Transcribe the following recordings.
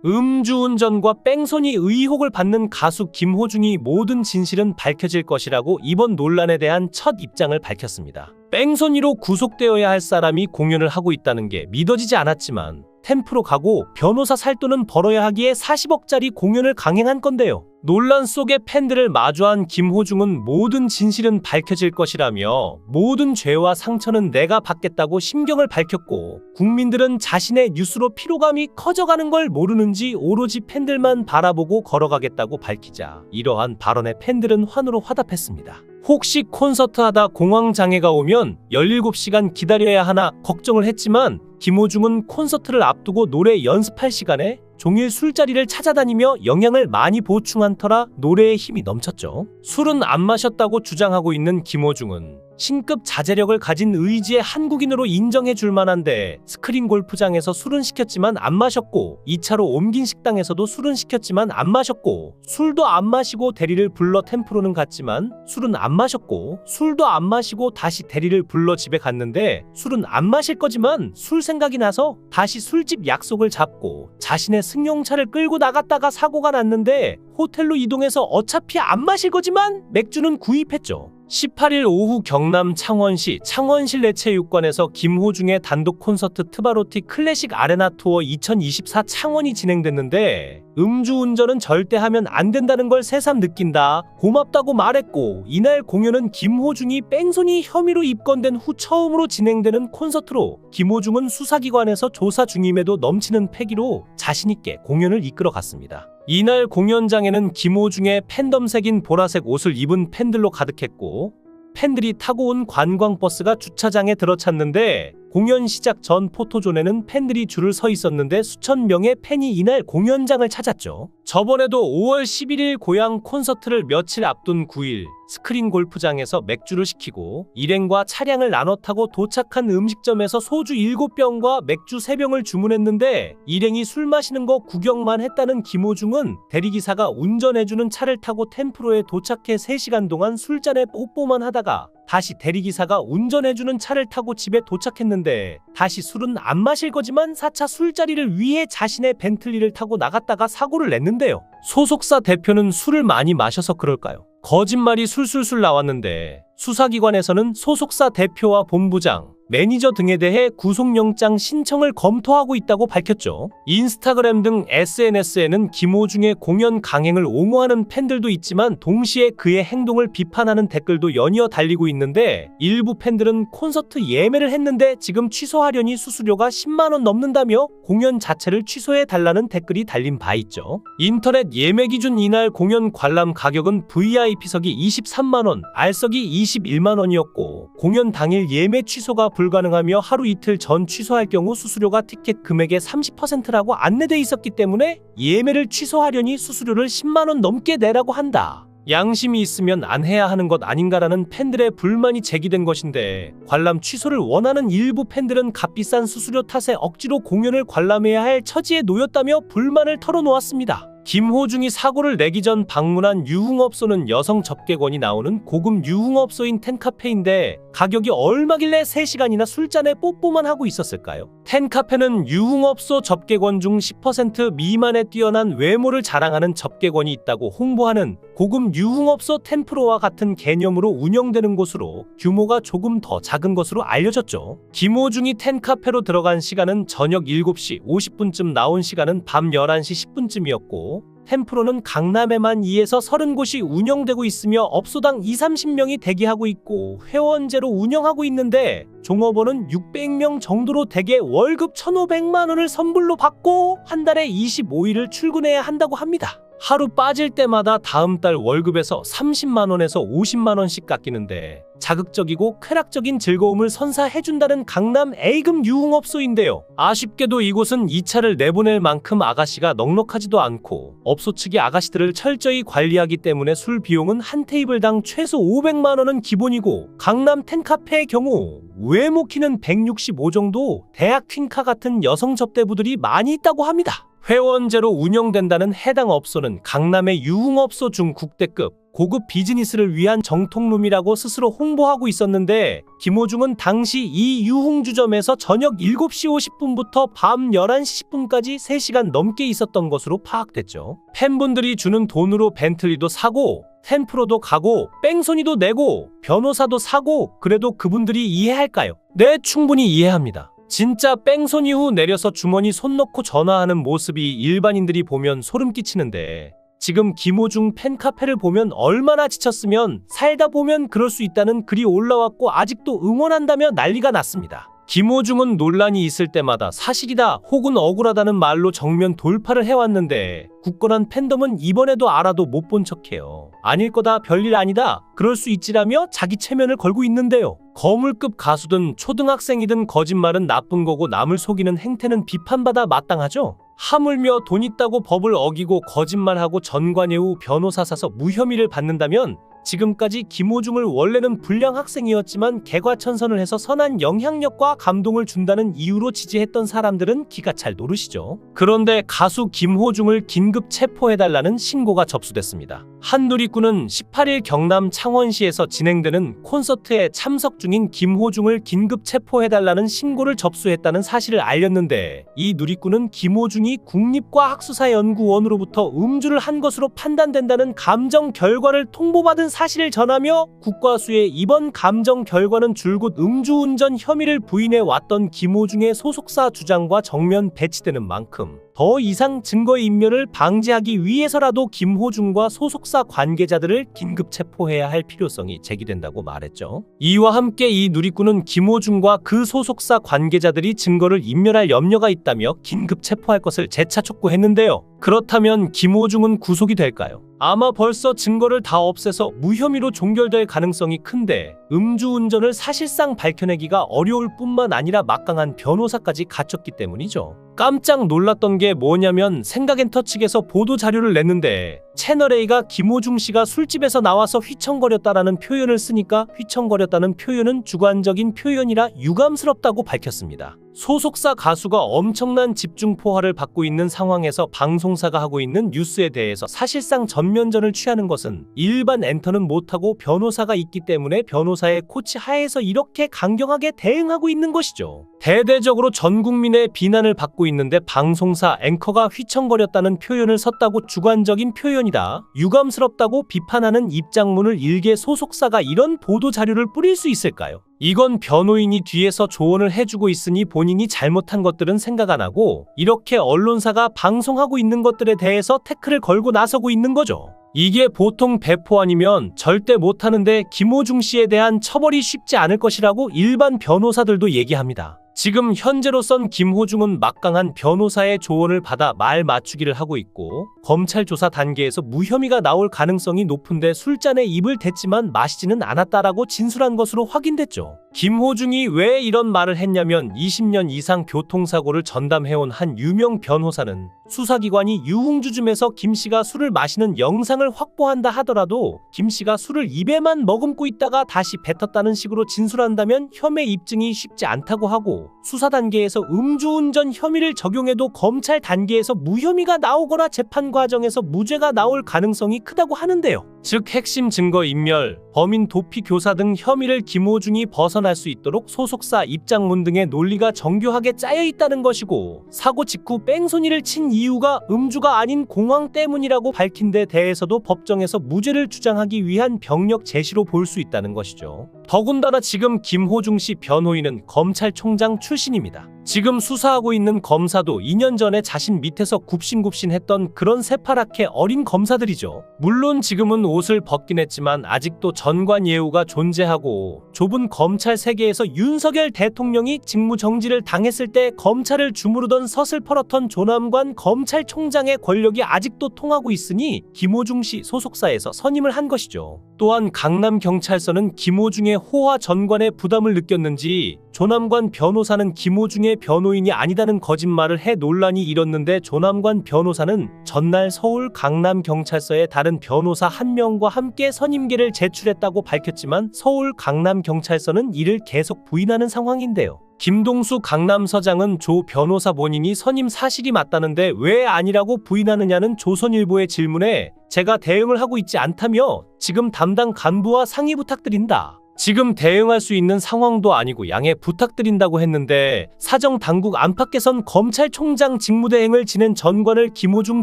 음주운전과 뺑소니 의혹을 받는 가수 김호중이 모든 진실은 밝혀질 것이라고 이번 논란에 대한 첫 입장을 밝혔습니다. 뺑소니로 구속되어야 할 사람이 공연을 하고 있다는 게 믿어지지 않았지만 템프로 가고 변호사 살 돈은 벌어야 하기에 40억짜리 공연을 강행한 건데요. 논란 속에 팬들을 마주한 김호중은 모든 진실은 밝혀질 것이라며 모든 죄와 상처는 내가 받겠다고 심경을 밝혔고, 국민들은 자신의 뉴스로 피로감이 커져가는 걸 모르는지 오로지 팬들만 바라보고 걸어가겠다고 밝히자 이러한 발언에 팬들은 환호로 화답했습니다. 혹시 콘서트 하다 공황장애가 오면 17시간 기다려야 하나 걱정을 했지만 김호중은 콘서트를 앞두고 노래 연습할 시간에 종일 술자리를 찾아다니며 영양을 많이 보충한 터라 노래에 힘이 넘쳤죠. 술은 안 마셨다고 주장하고 있는 김호중은 신급 자제력을 가진 의지의 한국인으로 인정해 줄 만한데, 스크린 골프장에서 술은 시켰지만 안 마셨고 2차로 옮긴 식당에서도 술은 시켰지만 안 마셨고, 술도 안 마시고 대리를 불러 템프로는 갔지만 술은 안 마셨고, 술도 안 마시고 다시 대리를 불러 집에 갔는데 술은 안 마실 거지만 술 생각이 나서 다시 술집 약속을 잡고 자신의 승용차를 끌고 나갔다가 사고가 났는데 호텔로 이동해서 어차피 안 마실 거지만 맥주는 구입했죠. 18일 오후 경남 창원시 창원실내체육관에서 김호중의 단독 콘서트 트바로티 클래식 아레나 투어 2024 창원이 진행됐는데, 음주운전은 절대 하면 안 된다는 걸 새삼 느낀다, 고맙다고 말했고, 이날 공연은 김호중이 뺑소니 혐의로 입건된 후 처음으로 진행되는 콘서트로 김호중은 수사기관에서 조사 중임에도 넘치는 패기로 자신있게 공연을 이끌어갔습니다. 이날 공연장에는 김호중의 팬덤색인 보라색 옷을 입은 팬들로 가득했고, 팬들이 타고 온 관광버스가 주차장에 들어찼는데, 공연 시작 전 포토존에는 팬들이 줄을 서 있었는데 수천 명의 팬이 이날 공연장을 찾았죠. 저번에도 5월 11일 고향 콘서트를 며칠 앞둔 9일 스크린 골프장에서 맥주를 시키고 일행과 차량을 나눠 타고 도착한 음식점에서 소주 7병과 맥주 3병을 주문했는데, 일행이 술 마시는 거 구경만 했다는 김호중은 대리기사가 운전해주는 차를 타고 템프로에 도착해 3시간 동안 술잔에 뽀뽀만 하다가 다시 대리기사가 운전해주는 차를 타고 집에 도착했는데, 다시 술은 안 마실 거지만 4차 술자리를 위해 자신의 벤틀리를 타고 나갔다가 사고를 냈는데요. 소속사 대표는 술을 많이 마셔서 그럴까요? 거짓말이 술술술 나왔는데, 수사기관에서는 소속사 대표와 본부장, 매니저 등에 대해 구속영장 신청을 검토하고 있다고 밝혔죠. 인스타그램 등 SNS에는 김호중의 공연 강행을 옹호하는 팬들도 있지만 동시에 그의 행동을 비판하는 댓글도 연이어 달리고 있는데, 일부 팬들은 콘서트 예매를 했는데 지금 취소하려니 수수료가 10만 원 넘는다며 공연 자체를 취소해달라는 댓글이 달린 바 있죠. 인터넷 예매 기준 이날 공연 관람 가격은 VIP석이 23만 원, R석이 21만 원이었고, 공연 당일 예매 취소가 불가능하며 하루 이틀 전 취소할 경우 수수료가 티켓 금액의 30%라고 안내돼 있었기 때문에 예매를 취소하려니 수수료를 10만 원 넘게 내라고 한다. 양심이 있으면 안 해야 하는 것 아닌가라는 팬들의 불만이 제기된 것인데, 관람 취소를 원하는 일부 팬들은 값비싼 수수료 탓에 억지로 공연을 관람해야 할 처지에 놓였다며 불만을 털어놓았습니다. 김호중이 사고를 내기 전 방문한 유흥업소는 여성 접객원이 나오는 고급 유흥업소인 텐카페인데, 가격이 얼마길래 3시간이나 술잔에 뽀뽀만 하고 있었을까요? 텐카페는 유흥업소 접객원 중 10% 미만의 뛰어난 외모를 자랑하는 접객원이 있다고 홍보하는 고급 유흥업소 템프로와 같은 개념으로 운영되는 곳으로 규모가 조금 더 작은 것으로 알려졌죠. 김호중이 텐카페로 들어간 시간은 저녁 7시 50분쯤 나온 시간은 밤 11시 10분쯤이었고, 템프로는 강남에만 2에서 30곳이 운영되고 있으며 업소당 20-30명이 대기하고 있고 회원제로 운영하고 있는데, 종업원은 600명 정도로 대개 월급 1,500만 원을 선불로 받고 한 달에 25일을 출근해야 한다고 합니다. 하루 빠질 때마다 다음 달 월급에서 30만 원에서 50만 원씩 깎이는데, 자극적이고 쾌락적인 즐거움을 선사해준다는 강남 A급 유흥업소인데요. 아쉽게도 이곳은 2차를 내보낼 만큼 아가씨가 넉넉하지도 않고 업소 측이 아가씨들을 철저히 관리하기 때문에 술 비용은 한 테이블당 최소 500만 원은 기본이고, 강남 텐카페의 경우 외모 키는 165 정도 대학 퀸카 같은 여성 접대부들이 많이 있다고 합니다. 회원제로 운영된다는 해당 업소는 강남의 유흥업소 중 국대급 고급 비즈니스를 위한 정통룸이라고 스스로 홍보하고 있었는데 김호중은 당시 이 유흥주점에서 저녁 7시 50분부터 밤 11시 10분까지 3시간 넘게 있었던 것으로 파악됐죠. 팬분들이 주는 돈으로 벤틀리도 사고 텐프로도 가고 뺑소니도 내고 변호사도 사고 그래도 그분들이 이해할까요? 네, 충분히 이해합니다. 진짜 뺑소니 후 내려서 주머니 손 넣고 전화하는 모습이 일반인들이 보면 소름 끼치는데 지금 김호중 팬카페를 보면 얼마나 지쳤으면 살다 보면 그럴 수 있다는 글이 올라왔고 아직도 응원한다며 난리가 났습니다. 김호중은 논란이 있을 때마다 사실이다 혹은 억울하다는 말로 정면 돌파를 해왔는데 굳건한 팬덤은 이번에도 알아도 못 본 척해요. 아닐 거다, 별일 아니다, 그럴 수 있지라며 자기 체면을 걸고 있는데요. 거물급 가수든 초등학생이든 거짓말은 나쁜 거고 남을 속이는 행태는 비판받아 마땅하죠. 하물며 돈 있다고 법을 어기고 거짓말하고 전관예우 변호사 사서 무혐의를 받는다면 지금까지 김호중을 원래는 불량 학생이었지만 개과천선을 해서 선한 영향력과 감동을 준다는 이유로 지지했던 사람들은 기가 잘 노르시죠. 그런데 가수 김호중을 긴급 체포해달라는 신고가 접수됐습니다. 한 누리꾼은 18일 경남 창원시에서 진행되는 콘서트에 참석 중인 김호중을 긴급 체포해달라는 신고를 접수했다는 사실을 알렸는데 이 누리꾼은 김호중이 국립과학수사연구원으로부터 음주를 한 것으로 판단된다는 감정 결과를 통보받은 사실을 전하며 국과수의 이번 감정 결과는 줄곧 음주운전 혐의를 부인해 왔던 김호중의 소속사 주장과 정면 배치되는 만큼 더 이상 증거인멸을 방지하기 위해서라도 김호중과 소속사 관계자들을 긴급 체포해야 할 필요성이 제기된다고 말했죠. 이와 함께 이 누리꾼은 김호중과 그 소속사 관계자들이 증거를 인멸할 염려가 있다며 긴급 체포할 것을 재차 촉구했는데요. 그렇다면 김호중은 구속이 될까요? 아마 벌써 증거를 다 없애서 무혐의로 종결될 가능성이 큰데 음주운전을 사실상 밝혀내기가 어려울 뿐만 아니라 막강한 변호사까지 갖췄기 때문이죠. 깜짝 놀랐던 게 뭐냐면 생각엔터 측에서 보도 자료를 냈는데 채널A가 김호중 씨가 술집에서 나와서 휘청거렸다라는 표현을 쓰니까 휘청거렸다는 표현은 주관적인 표현이라 유감스럽다고 밝혔습니다. 소속사 가수가 엄청난 집중포화를 받고 있는 상황에서 방송사가 하고 있는 뉴스에 대해서 사실상 전면전을 취하는 것은 일반 엔터는 못하고 변호사가 있기 때문에 변호사의 코치 하에서 이렇게 강경하게 대응하고 있는 것이죠. 대대적으로 전 국민의 비난을 받고 있는데 방송사 앵커가 휘청거렸다는 표현을 썼다고 주관적인 표현이다, 유감스럽다고 비판하는 입장문을 일개 소속사가 이런 보도 자료를 뿌릴 수 있을까요? 이건 변호인이 뒤에서 조언을 해주고 있으니 본인이 잘못한 것들은 생각 안 하고 이렇게 언론사가 방송하고 있는 것들에 대해서 태클을 걸고 나서고 있는 거죠. 이게 보통 배포 아니면 절대 못하는데 김호중 씨에 대한 처벌이 쉽지 않을 것이라고 일반 변호사들도 얘기합니다. 지금 현재로선 김호중은 막강한 변호사의 조언을 받아 말 맞추기를 하고 있고 검찰 조사 단계에서 무혐의가 나올 가능성이 높은데 술잔에 입을 댔지만 마시지는 않았다라고 진술한 것으로 확인됐죠. 김호중이 왜 이런 말을 했냐면 20년 이상 교통사고를 전담해온 한 유명 변호사는 수사기관이 유흥주점에서 김씨가 술을 마시는 영상을 확보한다 하더라도 김씨가 술을 입에만 머금고 있다가 다시 뱉었다는 식으로 진술한다면 혐의 입증이 쉽지 않다고 하고 수사 단계에서 음주운전 혐의를 적용해도 검찰 단계에서 무혐의가 나오거나 재판 과정에서 무죄가 나올 가능성이 크다고 하는데요. 즉 핵심 증거 인멸, 범인 도피 교사 등 혐의를 김호중이 벗어날 수 있도록 소속사 입장문 등의 논리가 정교하게 짜여 있다는 것이고 사고 직후 뺑소니를 친 이유가 음주가 아닌 공황 때문이라고 밝힌 데 대해서도 법정에서 무죄를 주장하기 위한 병력 제시로 볼 수 있다는 것이죠. 더군다나 지금 김호중 씨 변호인은 검찰총장 출신입니다. 지금 수사하고 있는 검사도 2년 전에 자신 밑에서 굽신굽신했던 그런 새파랗게 어린 검사들이죠. 물론 지금은 옷을 벗긴 했지만 아직도 전관예우가 존재하고 좁은 검찰 세계에서 윤석열 대통령이 직무정지를 당했을 때 검찰을 주무르던 서슬퍼렇던 조남관 검찰총장의 권력이 아직도 통하고 있으니 김호중 씨 소속사에서 선임을 한 것이죠. 또한 강남경찰서는 김호중의 호화 전관에 부담을 느꼈는지 조남관 변호사는 김호중의 변호인이 아니다는 거짓말을 해 논란이 일었는데 조남관 변호사는 전날 서울 강남경찰서에 다른 변호사 한 명과 함께 선임계를 제출했다고 밝혔지만 서울 강남경찰서는 이를 계속 부인하는 상황인데요. 김동수 강남서장은 조 변호사 본인이 선임 사실이 맞다는데 왜 아니라고 부인하느냐는 조선일보의 질문에 제가 대응을 하고 있지 않다며 지금 담당 간부와 상의 부탁드린다. 지금 대응할 수 있는 상황도 아니고 양해 부탁드린다고 했는데 사정 당국 안팎에선 검찰총장 직무대행을 지낸 전관을 김호중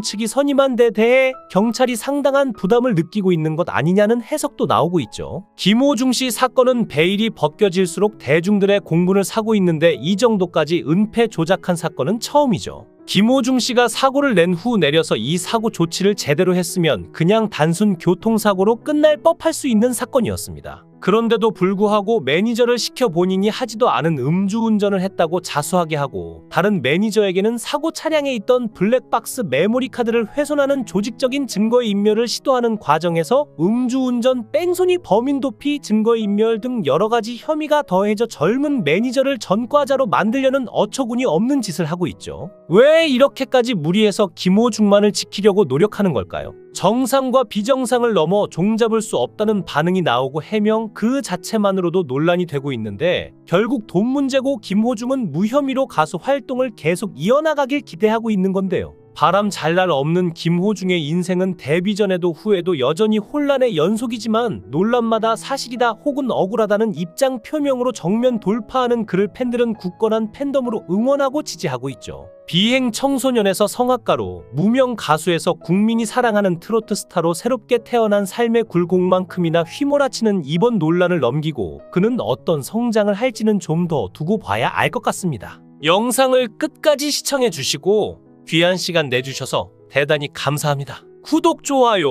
측이 선임한 데 대해 경찰이 상당한 부담을 느끼고 있는 것 아니냐는 해석도 나오고 있죠. 김호중 씨 사건은 베일이 벗겨질수록 대중들의 공분을 사고 있는데 이 정도까지 은폐 조작한 사건은 처음이죠. 김호중 씨가 사고를 낸 후 내려서 이 사고 조치를 제대로 했으면 그냥 단순 교통사고로 끝날 법할 수 있는 사건이었습니다. 그런데도 불구하고 매니저를 시켜 본인이 하지도 않은 음주운전을 했다고 자수하게 하고 다른 매니저에게는 사고 차량에 있던 블랙박스 메모리 카드를 훼손하는 조직적인 증거인멸을 시도하는 과정에서 음주운전, 뺑소니, 범인 도피, 증거인멸 등 여러 가지 혐의가 더해져 젊은 매니저를 전과자로 만들려는 어처구니 없는 짓을 하고 있죠. 왜 이렇게까지 무리해서 김호중만을 지키려고 노력하는 걸까요? 정상과 비정상을 넘어 종잡을 수 없다는 반응이 나오고 해명 그 자체만으로도 논란이 되고 있는데 결국 돈 문제고 김호중은 무혐의로 가수 활동을 계속 이어나가길 기대하고 있는 건데요. 바람 잘 날 없는 김호중의 인생은 데뷔 전에도 후에도 여전히 혼란의 연속이지만 논란마다 사실이다 혹은 억울하다는 입장 표명으로 정면 돌파하는 그를 팬들은 굳건한 팬덤으로 응원하고 지지하고 있죠. 비행 청소년에서 성악가로, 무명 가수에서 국민이 사랑하는 트로트 스타로 새롭게 태어난 삶의 굴곡만큼이나 휘몰아치는 이번 논란을 넘기고 그는 어떤 성장을 할지는 좀 더 두고 봐야 알 것 같습니다. 영상을 끝까지 시청해 주시고 귀한 시간 내주셔서 대단히 감사합니다. 구독, 좋아요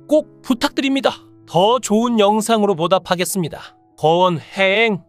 꼭 부탁드립니다. 더 좋은 영상으로 보답하겠습니다. 거원 해행